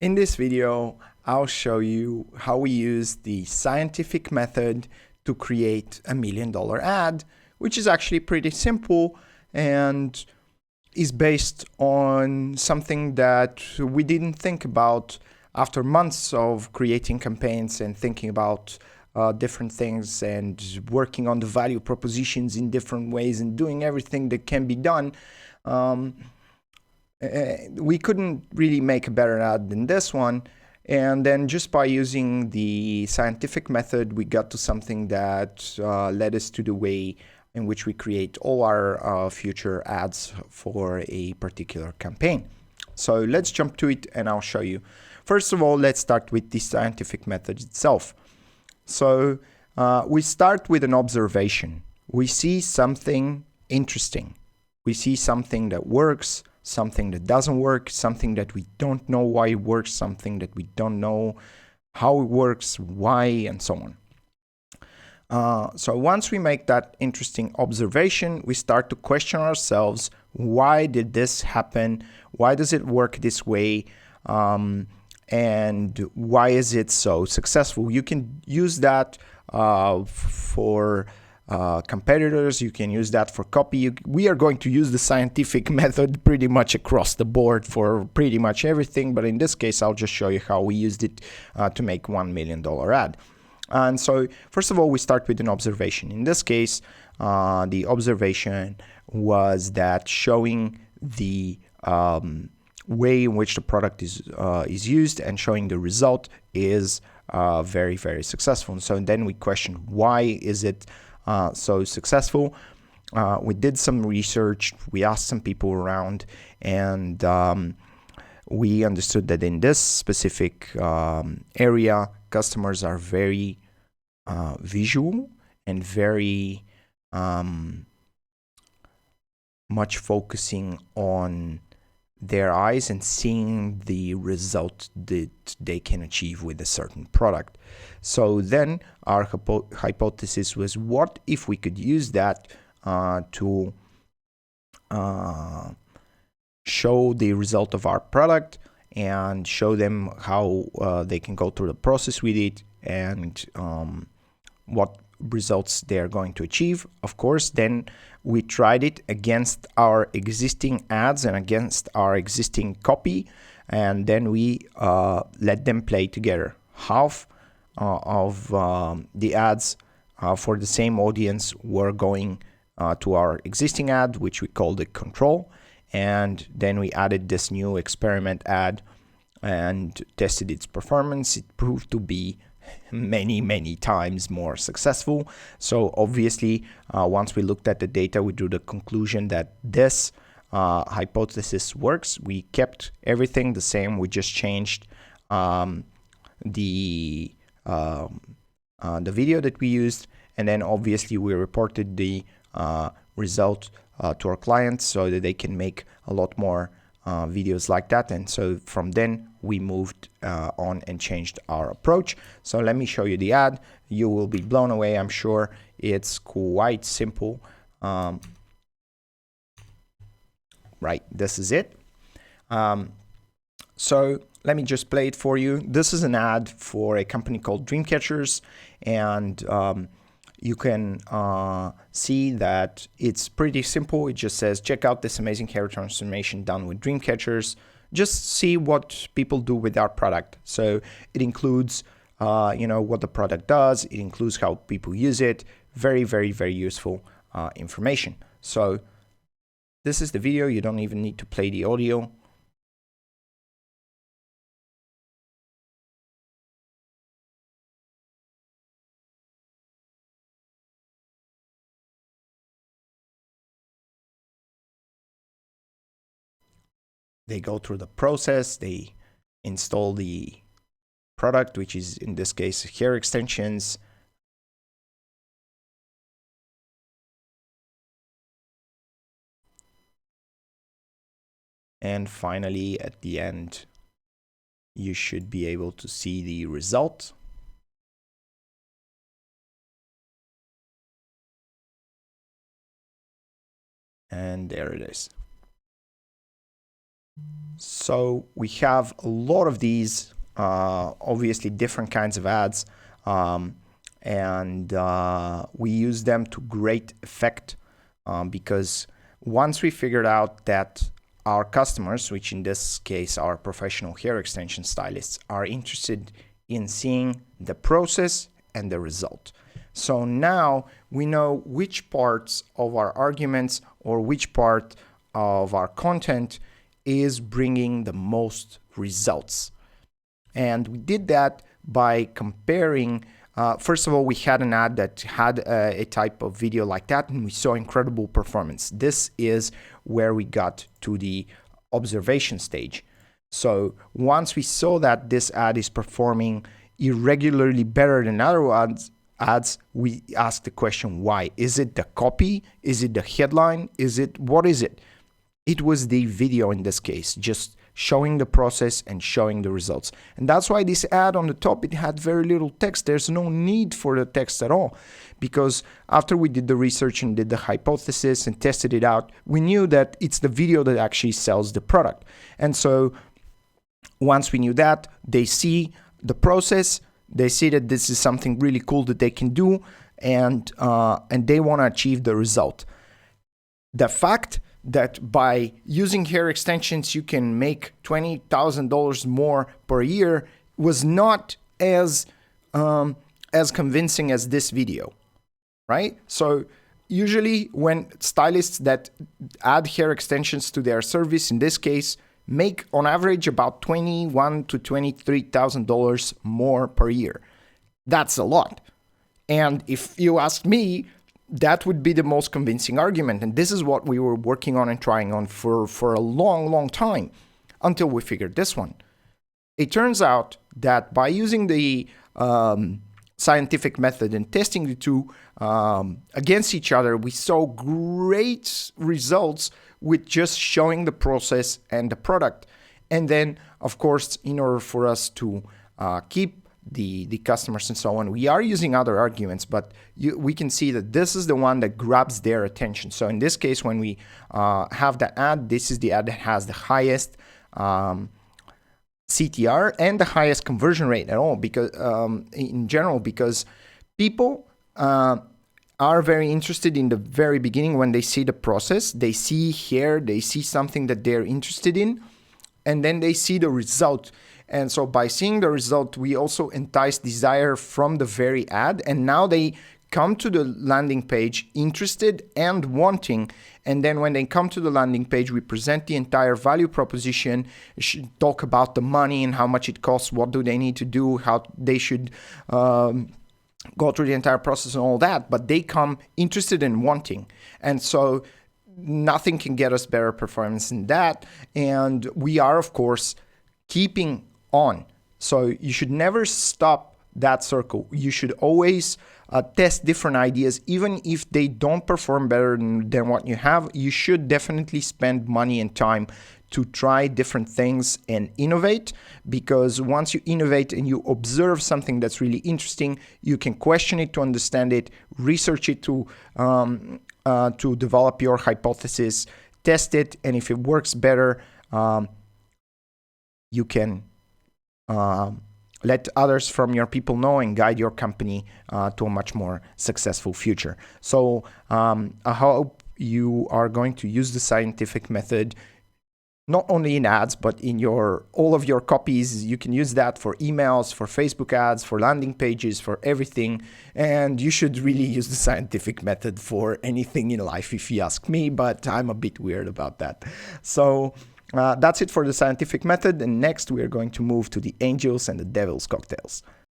In this video, I'll show you how we use the scientific method to create a $1 million ad, which is actually pretty simple and is based on something that we didn't think about after months of creating campaigns and thinking about different things and working on the value propositions in different ways and doing everything that can be done. We couldn't really make a better ad than this one. And then just by using the scientific method, we got to something that led us to the way in which we create all our future ads for a particular campaign. So let's jump to it and I'll show you. First of all, let's start with the scientific method itself. So we start with an observation. We see something interesting. We see something that works, something that doesn't work, something that we don't know why it works, something that we don't know how it works, why, and so on. So once we make that interesting observation, we start to question ourselves, why did this happen? Why does it work this way? And why is it so successful? You can use that for competitors, you can use that for copy. We are going to use the scientific method pretty much across the board for pretty much everything, but in this case I'll just show you how we used it to make $1 million ad. And so first of all, we start with an observation. In this case, the observation was that showing the way in which the product is used and showing the result is very, very successful. And so then we question, why is it so successful? We did some research, we asked some people around, and we understood that in this specific area, customers are very visual and very much focusing on their eyes and seeing the result that they can achieve with a certain product. So then our hypothesis was, what if we could use that to show the result of our product and show them how they can go through the process with it and what results they are going to achieve. Of course, then we tried it against our existing ads and against our existing copy, and then we let them play together. Half of the ads for the same audience were going to our existing ad, which we called the control, and then we added this new experiment ad and tested its performance. It proved to be many times more successful. So obviously, once we looked at the data, we drew the conclusion that this hypothesis works. We kept everything the same. We just changed the video that we used, and then obviously we reported the result to our clients so that they can make a lot more videos like that. And so from then we moved on and changed our approach. So let me show you the ad. You will be blown away, I'm sure. It's quite simple. Right, this is it. So let me just play it for you. This is an ad for a company called Dreamcatchers, and you can see that it's pretty simple. It just says, check out this amazing hair transformation done with Dreamcatchers. Just see what people do with our product. So it includes, what the product does. It includes how people use it. Very useful information. So this is the video. You don't even need to play the audio. They go through the process, they install the product, which is in this case hair extensions. And finally, at the end, you should be able to see the result. And there it is. So we have a lot of these, obviously different kinds of ads, and we use them to great effect, because once we figured out that our customers, which in this case are professional hair extension stylists, are interested in seeing the process and the result. So now we know which parts of our arguments or which part of our content is bringing the most results. And we did that by comparing. First of all, we had an ad that had a type of video like that, and we saw incredible performance. This is where we got to the observation stage. So once we saw that this ad is performing irregularly better than other ads, we asked the question, why? Is it the copy? Is it the headline? What is it? It was the video in this case, just showing the process and showing the results. And that's why this ad on the top, it had very little text. There's no need for the text at all, because after we did the research and did the hypothesis and tested it out, we knew that it's the video that actually sells the product. And so once we knew that, they see the process, they see that this is something really cool that they can do, and they want to achieve the result. The fact that by using hair extensions you can make $20,000 more per year was not as convincing as this video, right? So usually when stylists that add hair extensions to their service, in this case, make on average about $21,000 to $23,000 more per year. That's a lot. And if you ask me, that would be the most convincing argument. And this is what we were working on and trying on for a long, long time until we figured this one. It turns out that by using the scientific method and testing the two against each other, we saw great results with just showing the process and the product. And then, of course, in order for us to keep the customers and so on, we are using other arguments, but we can see that this is the one that grabs their attention. So in this case, when we have the ad, this is the ad that has the highest CTR and the highest conversion rate at all, because in general, because people are very interested in the very beginning when they see the process. They see hair, they see something that they're interested in, and then they see the result. And so by seeing the result, we also entice desire from the very ad. And now they come to the landing page interested and wanting. And then when they come to the landing page, we present the entire value proposition, talk about the money and how much it costs, what do they need to do, how they should go through the entire process and all that. But they come interested and wanting. And so nothing can get us better performance than that. And we are, of course, keeping on. So you should never stop that circle. You should always test different ideas. Even if they don't perform better than what you have, you should definitely spend money and time to try different things and innovate, because once you innovate and you observe something that's really interesting, you can question it to understand it, research it to develop your hypothesis, test it, and if it works better, you can let others from your people know and guide your company to a much more successful future. So I hope you are going to use the scientific method not only in ads, but in all of your copies. You can use that for emails, for Facebook ads, for landing pages, for everything. And you should really use the scientific method for anything in life, if you ask me, but I'm a bit weird about that. So that's it for the scientific method. And next, we are going to move to the angels and the devil's cocktails.